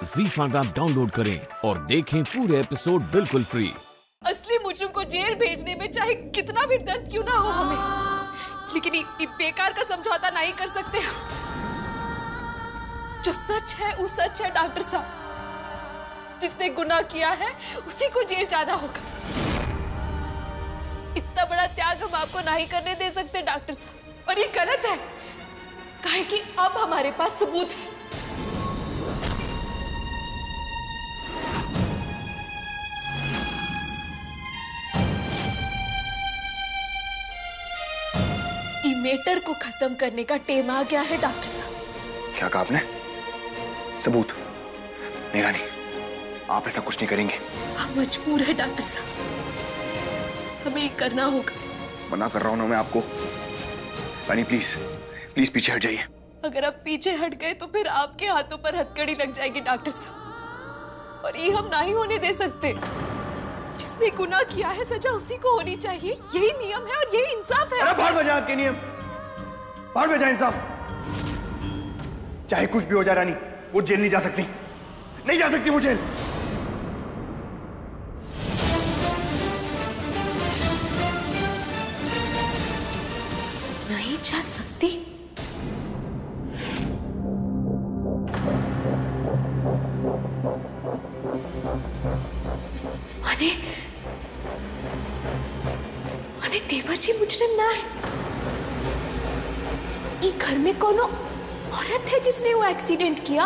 ZEE5 app download करें और देखें पूरे एपिसोड बिल्कुल फ्री। असली मुजरिम को जेल भेजने में चाहे कितना भी दर्द क्यों ना हो हमें, लेकिन ये बेकार का समझौता नहीं कर सकते हम। जो सच है वो सच है डॉक्टर साहब। जिसने गुनाह किया है उसी को जेल जाना होगा। इतना बड़ा त्याग हम आपको नहीं करने दे सकते डॉक्टर साहब, और ये गलत है काहे कि अब हमारे पास सबूत है। मैटर को खत्म करने का टेम आ गया है डॉक्टर साहब। क्या कहा आपने? सबूत? नहीं रानी, आप ऐसा कुछ नहीं करेंगे। हम मजबूर है डॉक्टर साहब, हमें ये करना होगा। मना कर रहा हूं ना मैं आपको। रानी प्लीज प्लीज पीछे हट जाइए। अगर आप पीछे हट गए तो फिर आपके हाथों पर हथकड़ी लग जाएगी डॉक्टर साहब, और ये हम नहीं होने दे सकते। जिसने गुनाह किया है सजा उसी को होनी चाहिए, यही नियम है और यही इंसाफ है। अरे बाहर बजा आपके नियम, बाहर बजा इंसाफ। चाहे कुछ भी हो जाए रानी, वो जेल नहीं जा सकती, नहीं जा सकती वो जेल। नहीं जा सकती? अरे देवर जी मुजरिम ना है। ये घर में कोनो औरत है जिसने वो एक्सीडेंट किया।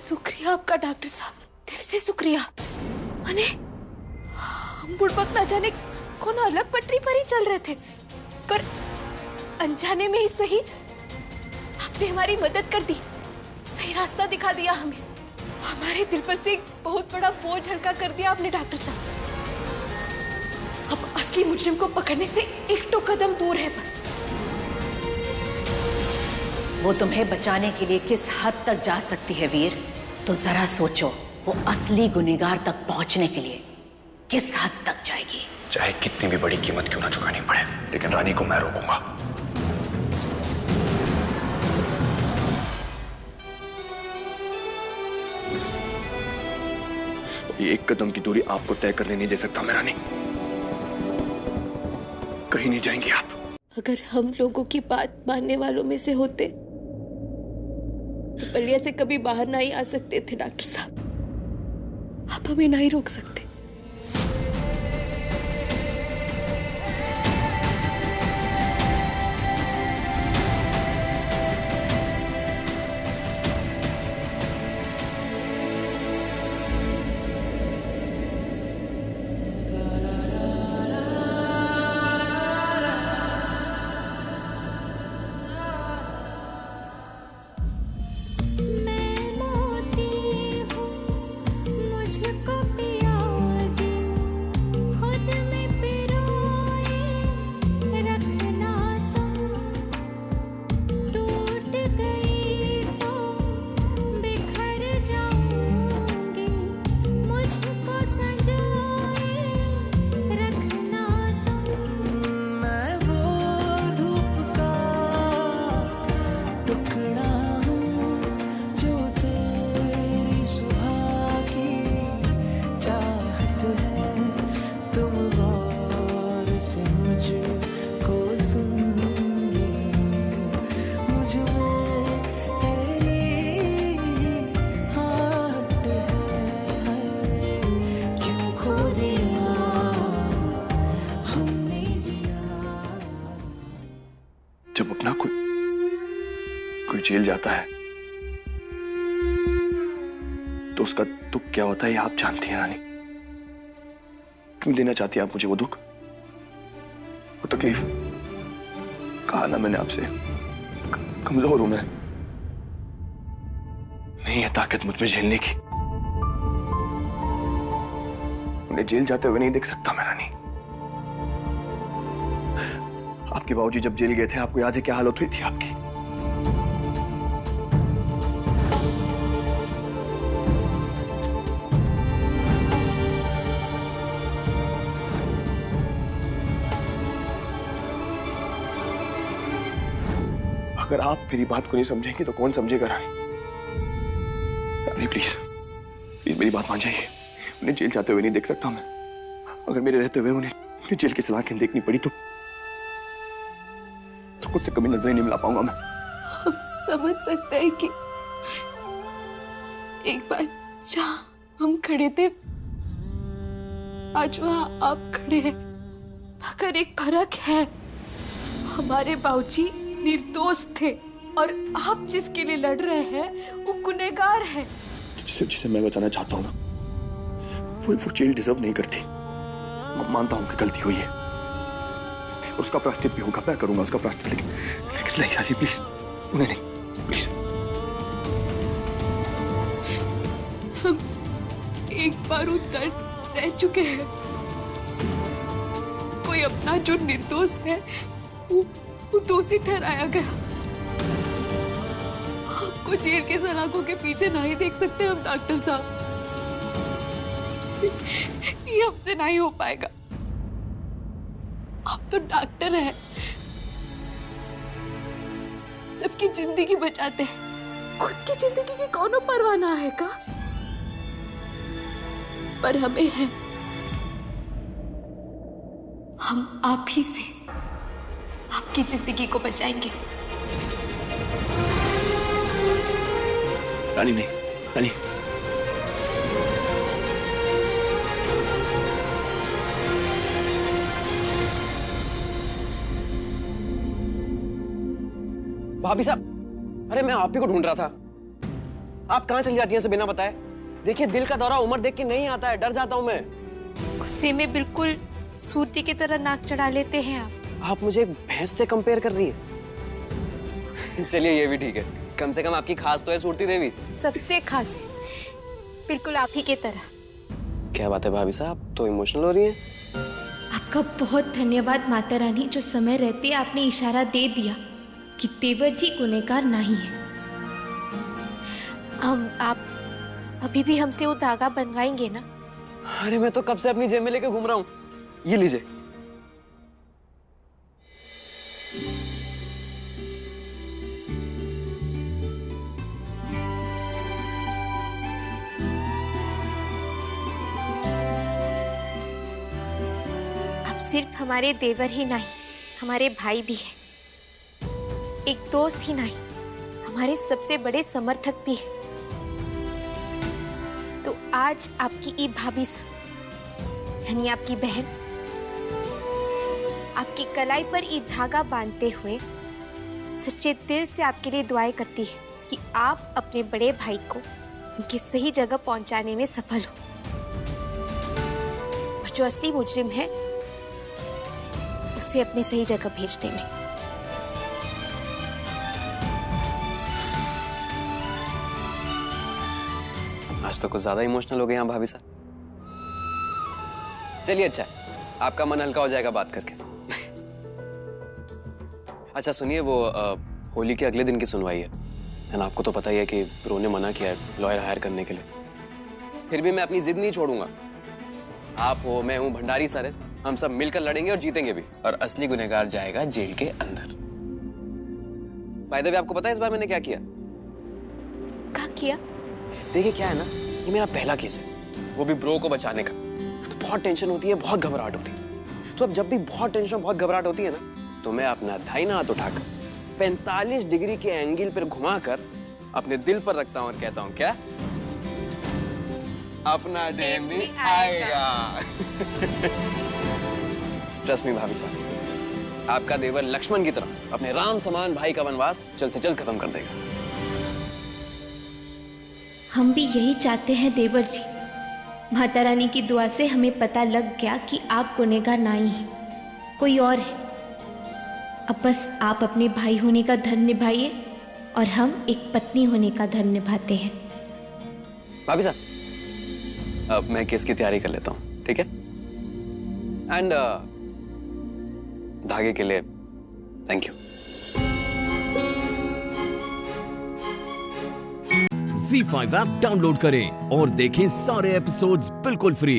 शुक्रिया आपका डॉक्टर साहब, दिल से शुक्रिया। अने हम बुड़बक ना जाने कौन अलग पटरी पर ही चल रहे थे, पर अनजाने में ही सही आपने हमारी मदद कर दी, सही रास्ता दिखा दिया हमें। हमारे दिल पर से एक बहुत बड़ा बोझ हल्का कर दिया आपने डॉक्टर साहब। अब असली मुजरिम को पकड़ने से एक तो कदम दूर है बस। वो तुम्हें बचाने के लिए किस हद तक जा सकती है वीर, तो जरा सोचो। वो असली गुनहगार तक पहुंचने के लिए किस हद तक जाएगी। चाहे कितनी भी बड़ी कीमत क्यों ना चुकानी पड़े, लेकिन रानी को मैं रोकूंगा। ये एक कदम की दूरी आपको तय करने नहीं दे सकता मैं रानी। कहीं नहीं जाएंगी आप। अगर हम लोगों की बात मानने वालों में से होते तो बलिया से कभी बाहर नहीं आ सकते थे डॉक्टर साहब। आप हमें नहीं रोक सकते। जब अपना कोई जेल जाता है तो उसका दुख क्या होता है ये आप जानती हैं रानी। क्यों देना चाहती है आप मुझे वो दुख, वो तकलीफ? कहा ना मैंने आपसे, कमजोर हूं मैं, नहीं है ताकत मुझ में झेलने की। उन्हें जेल जाते हुए नहीं देख सकता मैं रानी। आप आपके बाबूजी जब जेल गए थे, आपको याद है क्या हालत हुई थी आपकी? अगर आप मेरी बात को नहीं समझेंगे तो कौन समझेगा रानी? रानी प्लीज प्लीज मेरी बात मान जाइए। उन्हें जेल जाते हुए नहीं देख सकता मैं। अगर मेरे रहते हुए उन्हें जेल की सलाखें देखनी पड़ी तो खुद से कभी नजरें नहीं मिला पाऊंगा मैं। हम समझ सकते हैं कि एक बार जहां हम खड़े थे आज वहां आप खड़े हैं, मगर एक फर्क है। हमारे बाबूजी निर्दोष थे और आप जिसके लिए लड़ रहे हैं वो गुनहगार है। जिसे मैं बचाना चाहता हूँ ना, वो जेल डिजर्व नहीं करती। मैं मानता हूँ कि गलती हुई है, उसका प्रायश्चित भी होगा, मैं करूंगा उसका प्रायश्चित, लेकिन नहीं राजी प्लीज, उन्हें नहीं प्लीज। हम एक बार वो दर्द सह चुके हैं। कोई अपना जो निर्दोष है वो दोषी ठहराया गया। आपको जेल के सलाखों के पीछे नहीं देख सकते हम डॉक्टर साहब, ये हमसे नहीं हो पाएगा। आप तो डॉक्टर हैं, सबकी जिंदगी बचाते हैं, खुद की जिंदगी की कौनो परवाह ना है का? पर हमें है। हम आप ही से आपकी जिंदगी को बचाएंगे। रानी नहीं, रानी भाभी साहब, अरे मैं आप ही को ढूंढ रहा था। आप कहां चली जाती हैं इसे बिना बताए? देखिए दिल का दौरा उम्र देख के नहीं आता है, डर जाता हूं मैं। गुस्से में बिल्कुल सूरती की तरह नाक चढ़ा लेते हैं आप मुझे एक भैंस से कंपेयर कर रही है। चलिए ये भी ठीक है, कम से कम आपकी खास तो है सूरती देवी। सबसे खास है, बिल्कुल आप ही की तरह। क्या बात है भाभी साहब, तो इमोशनल हो रही हैं? आपका बहुत धन्यवाद माता रानी, जो समय रहते आपने इशारा दे दिया कि देवर जी गुनहगार नहीं है। आप अभी भी हमसे वो धागा बनवाएंगे ना? अरे मैं तो कब से अपनी जेब में लेके घूम रहा हूँ, ये लीजिए। आप सिर्फ हमारे देवर ही नहीं, हमारे भाई भी हैं। एक दोस्त ही नहीं, हमारे सबसे बड़े समर्थक भी हैं। तो आज आपकी ई भाभी यानी आपकी बहन आपकी कलाई पर ई धागा बांधते हुए सच्चे दिल से आपके लिए दुआएं करती है कि आप अपने बड़े भाई को उनकी सही जगह पहुंचाने में सफल हो, और जो असली मुजरिम है उसे अपनी सही जगह भेजने में। आज तो कुछ ज्यादा इमोशनल हो गए हैं भाभी साहब। चलिए अच्छा है, आपका मन हल्का हो जाएगा बात करके। अच्छा सुनिए, वो होली के अगले दिन की सुनवाई है ना? आपको तो पता ही है कि प्रो ने मना किया है लॉयर हायर करने के लिए। फिर भी मैं अपनी जिद नहीं छोड़ूंगा। आप हो, मैं हूं, भंडारी सर है, हम सब मिलकर लड़ेंगे और जीतेंगे भी, और असली गुनहगार जाएगा जेल के अंदर। बाय द वे आपको पता है इस बार मैंने क्या किया? क्या किया? देखिए क्या है ना, ये मेरा पहला केस है, वो भी ब्रो को बचाने का। तो बहुत टेंशन होती है, बहुत घबराहट होती है। तो अब जब भी बहुत टेंशन, बहुत घबराहट होती है ना, तो मैं अपना दाहिना हाथ उठाकर 45 डिग्री के एंगल पर घुमाकर अपने दिल पर रखता हूं और कहता हूं क्या? अपना डैम भी आएगा। ट्रस्ट मी भाभी साहब, आपका देवर लक्ष्मण की तरह अपने राम समान भाई का वनवास जल्द से जल्द खत्म कर देगा। हम भी यही चाहते हैं देवर जी। माता रानी की दुआ से हमें पता लग गया कि आप गुनहगार नहीं हैं, कोई और है। अब बस आप अपने भाई होने का धर्म निभाइए और हम एक पत्नी होने का धर्म निभाते हैं। भाभी साहब, अब मैं केस की तैयारी कर लेता हूँ, ठीक है? एंड धागे के लिए thank you. ZEE5 app download करें और देखें सारे एपिसोड्स बिल्कुल फ्री।